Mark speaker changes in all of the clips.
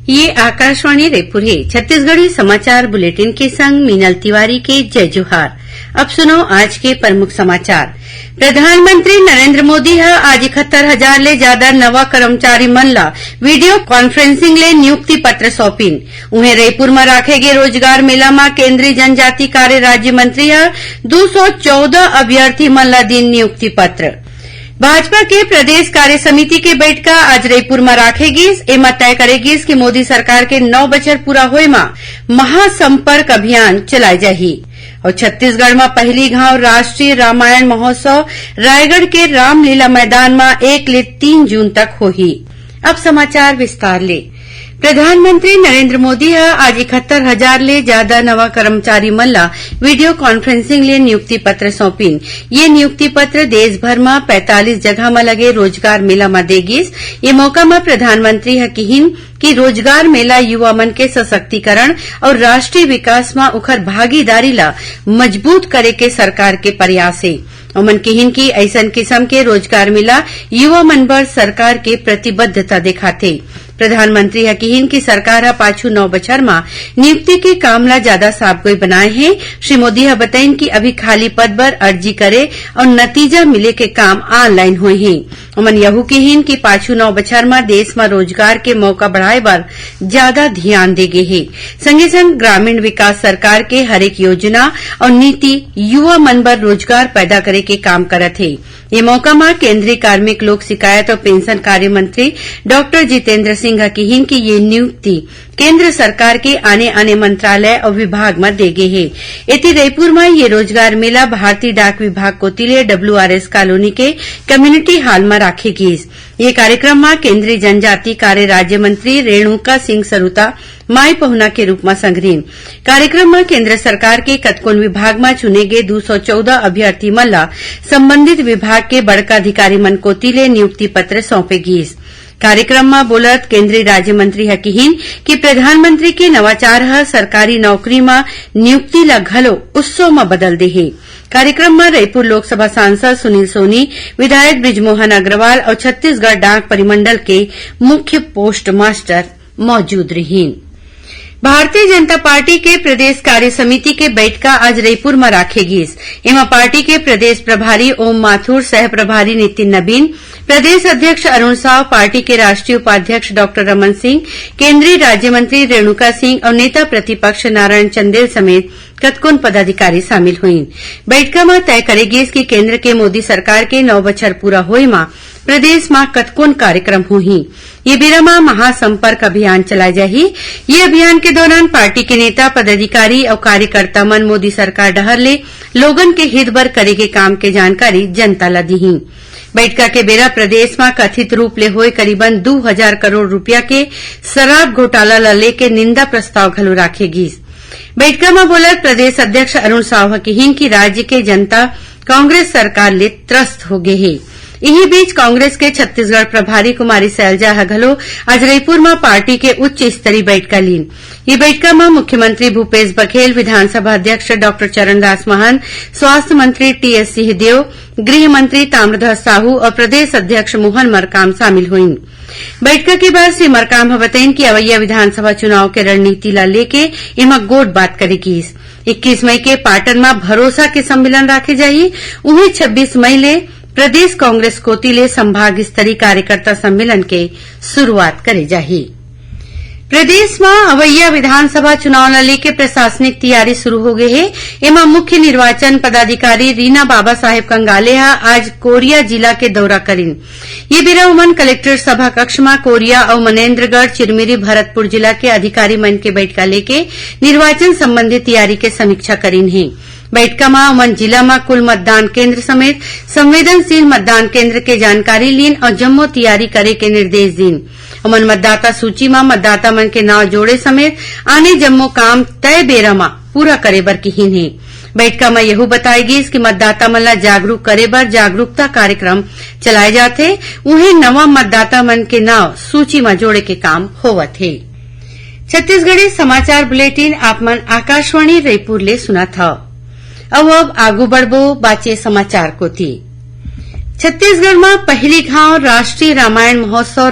Speaker 1: ये आकाशवाणी रायपुर है। छत्तीसगढ़ी समाचार बुलेटिन के संग मीनल तिवारी के जय जोहार। अब सुनो आज के प्रमुख समाचार। प्रधानमंत्री नरेंद्र मोदी ह आज 71,000 ले ज्यादा नवा कर्मचारी मन ला वीडियो कॉन्फ्रेंसिंग ले नियुक्ति पत्र सौंपिन। उन्हें रायपुर में राखे गए रोजगार मेला में केंद्रीय जनजाति कार्य राज्य मंत्री ह 214 अभ्यर्थी मन ला दिन नियुक्ति पत्र। भाजपा के प्रदेश कार्य समिति के बैठका आज रायपुर में राखेगिस। एमा तय करेगिस कि मोदी सरकार के 9 बछर पूरा होय मा महासंपर्क अभियान चलाए जाही। और छत्तीसगढ़ में पहली घाव राष्ट्रीय रामायण महोत्सव रायगढ़ के रामलीला मैदान में 1 ले 3 जून तक होही। अब समाचार विस्तार ले। प्रधानमंत्री नरेंद्र मोदी ह आज 71,000 ले ज्यादा नवा कर्मचारी मन ला वीडियो कॉन्फ्रेंसिंग ले नियुक्ति पत्र सौंपिन। ये नियुक्ति पत्र देश भर में 45 जगह में लगे रोजगार मेला में देगिस। ये मौका में प्रधानमंत्री ह कहिन कि रोजगार मेला युवा मन के सशक्तिकरण और राष्ट्रीय विकास में उखर भागीदारी ला मजबूत करे के सरकार के प्रयास है। उमन कहिन कि ऐसन किस्म के रोजगार मेला युवा मन बर सरकार के प्रतिबद्धता दिखाथे। प्रधानमंत्री ह कहिन कि सरकार ह पाछू 9 बछर में नियुक्ति के काम ला ज्यादा साबगोई बनाए हैं। श्री मोदी ह बताइन कि अभी खाली पद बर अर्जी करे और नतीजा मिले के काम ऑनलाइन हुए हैं। उमन यहू कहिन कि पाछू 9 बछर में देश में रोजगार के मौका बढ़ाए बर ज्यादा ध्यान देगे है। संगे संग ग्रामीण विकास सरकार के हरेक योजना और नीति युवा मन बर रोजगार पैदा करे के काम करत है। ये मौका में केंद्रीय कार्मिक लोक शिकायत और पेंशन कार्य मंत्री डॉक्टर जितेंद्र सिंह कहिन कि ये नियुक्ति केंद्र सरकार के आने मंत्रालय और विभाग में देगे है। इति रायपुर में ये रोजगार मेला भारतीय डाक विभाग कोतिले WRS कॉलोनी के कम्युनिटी हॉल में राखेगी। ये कार्यक्रम में केंद्रीय जनजाति कार्य राज्य मंत्री रेणुका सिंह सरूता माई पहुना के रूप में संग्रीन। कार्यक्रम में केंद्र सरकार के कतकोन विभाग में चुने गए 214 अभ्यर्थी मन ला संबंधित विभाग के बड़का अधिकारी मन कोतिले नियुक्ति पत्र सौंपेगी। कार्यक्रम में बोलत केंद्रीय राज्य मंत्री ह कहिन कि प्रधानमंत्री के नवाचार ह सरकारी नौकरी में नियुक्ति ला घलो उत्सव में बदल दे है। कार्यक्रम में रायपुर लोकसभा सांसद सुनील सोनी, विधायक बृजमोहन अग्रवाल और छत्तीसगढ़ डाक परिमंडल के मुख्य पोस्ट मास्टर मौजूद रहीन। भारतीय जनता पार्टी के प्रदेश कार्य समिति के बैठका आज रायपुर में राखेगी। एमा पार्टी के प्रदेश प्रभारी ओम माथुर, सह प्रभारी नितिन नबीन, प्रदेश अध्यक्ष अरुण साव, पार्टी के राष्ट्रीय उपाध्यक्ष डॉक्टर रमन सिंह, केंद्रीय राज्य मंत्री रेणुका सिंह और नेता प्रतिपक्ष नारायण चंदेल समेत कतकोन पदाधिकारी शामिल हुईन। बैठका में तय करेगी कि केंद्र के मोदी सरकार के 9 बछर पूरा होय मा प्रदेश में कतकोन कार्यक्रम होही। ये बेरा में महासंपर्क अभियान चलाए जाही। ये अभियान के दौरान पार्टी के नेता, पदाधिकारी और कार्यकर्ता मन मोदी सरकार डहर ले लोगन के हित बर करे के काम के जानकारी जनता ला दीही। बैठका के बेरा प्रदेश में कथित रूप ले होए करीबन 2,000 करोड़ रुपया के शराब घोटाला ला लेके निंदा प्रस्ताव घलो राखेगी। बैठका में बोलत प्रदेश अध्यक्ष अरुण साव कहिन कि राज्य के जनता कांग्रेस सरकार ले त्रस्त हो गए है। इन्हीं बीच कांग्रेस के छत्तीसगढ़ प्रभारी कुमारी सैलजा हघलो आज रायपुर में पार्टी के उच्च स्तरीय बैठका लीन। ये बैठका में मुख्यमंत्री भूपेश बघेल, विधानसभा अध्यक्ष डॉक्टर चरणदास महंत, स्वास्थ्य मंत्री TS सिंहदेव, गृह मंत्री ताम्रध्वज साहू और प्रदेश अध्यक्ष मोहन मरकाम शामिल हुईन। बैठक के बाद श्री मरकाम बताइन कि अवैया विधानसभा चुनाव के रणनीति ला लेके इमा गोट बात करेगी। 21 मई के पाटन में भरोसा के सम्मेलन राखे जाही। उन्हें 26 मई ले प्रदेश कांग्रेस कोतिले संभाग स्तरीय कार्यकर्ता सम्मेलन के शुरुआत करे जाही। प्रदेश में अवैया विधानसभा चुनाव न लेके प्रशासनिक तैयारी शुरू हो गई है। एमा मुख्य निर्वाचन पदाधिकारी रीना बाबा साहेब कंगाले आज कोरिया जिला के दौरा करीन। ये बेरा उमन कलेक्ट्रेट सभा कक्ष में कोरिया और मनेन्द्रगढ़, चिरमिरी, भरतपुर जिला के अधिकारी मन के बैठका लेके निर्वाचन संबंधी तैयारी के समीक्षा करीन है। बैठका में उमन जिला में कुल मतदान केंद्र समेत संवेदनशील मतदान केंद्र के जानकारी लीन और जम्मो तैयारी करे के निर्देश दीन। उमन मतदाता सूची में मतदाता मन के नाव जोड़े समेत आने जम्मो काम तय बेरा में पूरा करे बर कहिन है। बैठका में यहू बताएगी कि मतदाता मन ला जागरूक करे बर जागरूकता कार्यक्रम चलाए जाते। उन्हें नवा मतदाता मन के नाव सूची में जोड़े के काम होवत है। छत्तीसगढ़ी समाचार बुलेटिन आप मन आकाशवाणी रायपुर ले सुना था। अब आगू बढ़बो बाचे समाचार को थी। छत्तीसगढ़ में पहली घाव राष्ट्रीय रामायण महोत्सव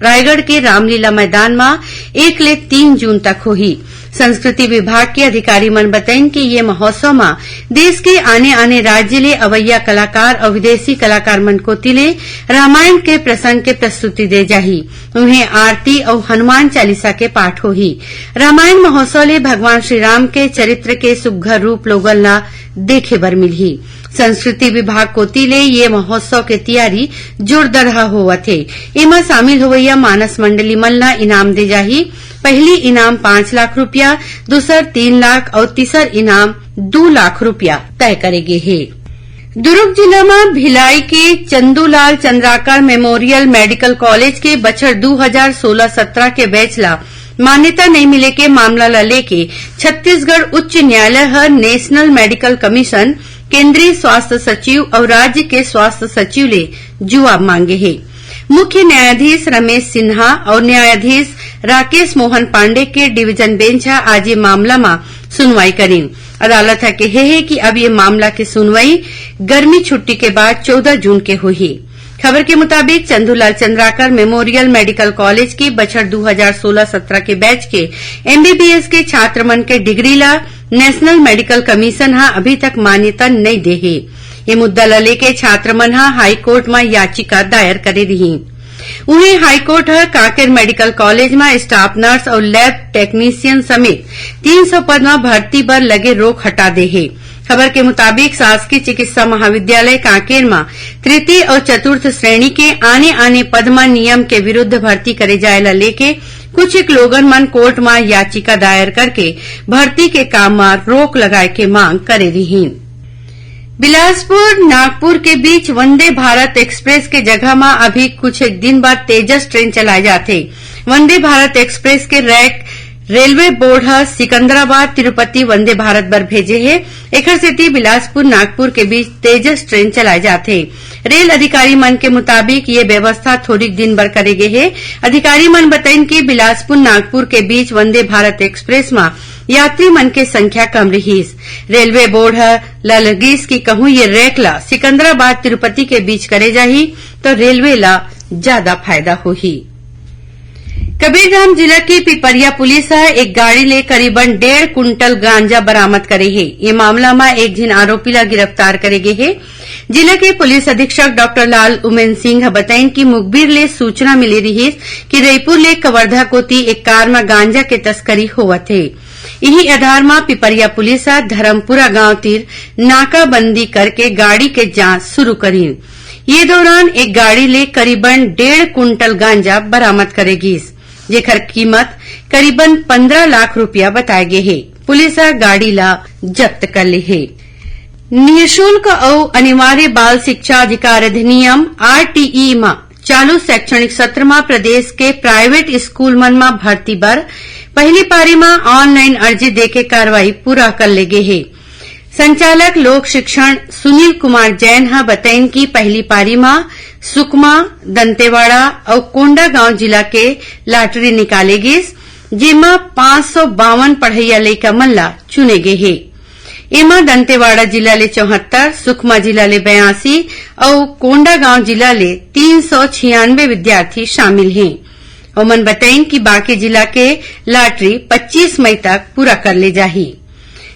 Speaker 1: रायगढ़ के रामलीला मैदान में 1 ले 3 जून तक होही। संस्कृति विभाग के अधिकारी मन बताइन कि ये महोत्सव में देश के आने राज्य ले अवैया कलाकार और विदेशी कलाकार मन को तिले रामायण के प्रसंग के प्रस्तुति दे जाही। उन्हें आरती और हनुमान चालीसा के पाठ होही। रामायण महोत्सव ले भगवान श्री राम के चरित्र के सुघ्घर रूप लोगन ला देखे बर मिलही। संस्कृति विभाग कोती ले ये महोत्सव के तैयारी जोरदार होवत हे। एमा शामिल होवैया मानस मंडली मन ला इनाम दे जाही। पहली इनाम 5 लाख रुपया, दूसर 3 लाख और तीसर इनाम 2 लाख रुपया तय करेगे है। दुर्ग जिला में भिलाई के Chandulal Chandrakar memorial medical college के बछड़ 2016-17 के बैच ला मान्यता नहीं मिले के मामला ला लेके छत्तीसगढ़ उच्च न्यायालय हर नेशनल मेडिकल कमीशन, केंद्रीय स्वास्थ्य सचिव और राज्य के स्वास्थ्य सचिव ले जवाब मांगे है। मुख्य न्यायाधीश रमेश सिन्हा और न्यायाधीश राकेश मोहन पांडे के डिवीजन बेंच आज ये मामला में सुनवाई करी। अदालत कहे है कि अब ये मामला की सुनवाई गर्मी छुट्टी के बाद 14 जून के हुई। खबर के मुताबिक Chandulal Chandrakar memorial medical college की बछड़ 2016-17 के बैच के एमबीबीएस के छात्र मन के डिग्री ला नेशनल मेडिकल कमीशन अभी तक मान्यता नहीं दे है। ये मुद्दा ला लेके छात्र मन हाईकोर्ट में याचिका दायर करे रही। उन्हें हाईकोर्ट कांकेर मेडिकल कॉलेज में स्टाफ नर्स और लैब टेक्नीशियन समेत 300 पद में भर्ती पर लगे रोक हटा दे है। खबर के मुताबिक शासकीय चिकित्सा महाविद्यालय कांकेर में तृतीय और चतुर्थ श्रेणी के आने पद में नियम के विरुद्ध भर्ती करे जाए ला लेके कुछ एक लोगन मन कोर्ट में याचिका दायर करके भर्ती के काम में रोक लगाए के मांग करे रही। बिलासपुर नागपुर के बीच वंदे भारत एक्सप्रेस के जगह में अभी कुछ एक दिन बाद तेजस ट्रेन चलाए जाते। वंदे भारत एक्सप्रेस के rack railway board Secunderabad Tirupati Vande Bharat बर भेजे है। एकर सेती बिलासपुर नागपुर के बीच तेजस ट्रेन चलाए जाते। रेल अधिकारी मन के मुताबिक ये व्यवस्था थोड़ी दिन बर करेगे है। अधिकारी मन बताइन कि बिलासपुर नागपुर के बीच वंदे भारत एक्सप्रेस में यात्री मन के संख्या कम रहीस। रेलवे बोर्ड ला लगीस की कहूं ये रैक ला सिकंदराबाद तिरुपति के बीच करे जाही तो रेलवे ला ज्यादा फायदा होही। कबीरधाम जिला की पिपरिया पुलिस एक गाड़ी ले करीबन 1.5 कुंटल गांजा बरामद करे है। ये मामला में एक जिन आरोपी ला गिरफ्तार करेगे है। जिले के पुलिस अधीक्षक डॉक्टर लाल उमेन सिंह बताइन कि मुखबिर ले सूचना मिली रही कि रायपुर ले कवर्धा कोती एक कार में गांजा के तस्करी होवत है। इन्हीं आधार में पिपरिया पुलिस धर्मपुरा गांव तीर नाकाबंदी करके गाड़ी के जांच शुरू करी। ये दौरान एक गाड़ी ले करीबन 1.5 कुंटल गांजा बरामद करेगी, जेकर कीमत करीबन 15 लाख रुपया बताए गए है। पुलिस गाड़ी ला जब्त कर ली है। निःशुल्क और अनिवार्य बाल शिक्षा अधिकार अधिनियम आरटीई में चालू शैक्षणिक सत्र में प्रदेश के प्राइवेट स्कूल मन में भर्ती बर पहली पारी में ऑनलाइन अर्जी देके कार्रवाई पूरा कर ले गए है। संचालक लोक शिक्षण सुनील कुमार जैन बताइन कि पहली पारी में सुकमा, दंतेवाड़ा और कोंडागांव जिला के लॉटरी निकाले गई, जेमा 552 पढ़ैया लइका मन ला चुने गए है। एमा दंतेवाड़ा जिला ले 74, सुकमा जिला ले 82 और कोंडागांव जिला ले 396 विद्यार्थी शामिल हैं। ओमन बताइन कि बाकी जिला के लॉटरी 25 मई तक पूरा कर ले जाही।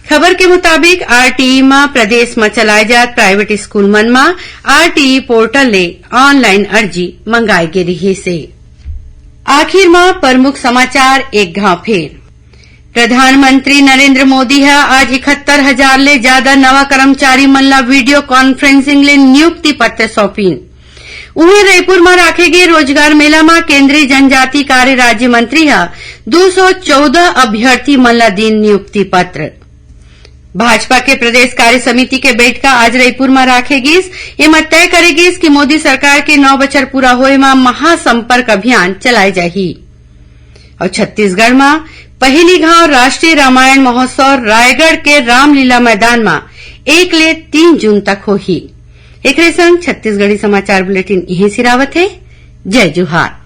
Speaker 1: खबर के मुताबिक आरटीई में प्रदेश में चलाए जात प्राइवेट स्कूल मन में आरटीई पोर्टल ले ऑनलाइन अर्जी मंगाई गे रही से। आखिर में प्रमुख समाचार एक घाव फेर। प्रधानमंत्री नरेंद्र मोदी आज 71,000 ले ज्यादा नवा कर्मचारी मन ला वीडियो कॉन्फ्रेंसिंग ले नियुक्ति पत्र सौंपीन। उन्हें रायपुर में राखे गए रोजगार मेला में केंद्रीय जनजाति कार्य राज्य मंत्री 214 अभ्यर्थी मन ला दीन नियुक्ति पत्र। भाजपा के प्रदेश कार्य समिति के बैठका आज रायपुर में राखेगी। ये मत तय करेगी कि मोदी सरकार के 9 बछर पूरा होए में महासंपर्क अभियान चलाए जाही। और छत्तीसगढ़ में पहली घाव राष्ट्रीय रामायण महोत्सव रायगढ़ के रामलीला मैदान में 1 ले 3 जून तक होही। एक संग छत्तीसगढ़ी समाचार बुलेटिन यहीं सिरावत है। जय जोहार।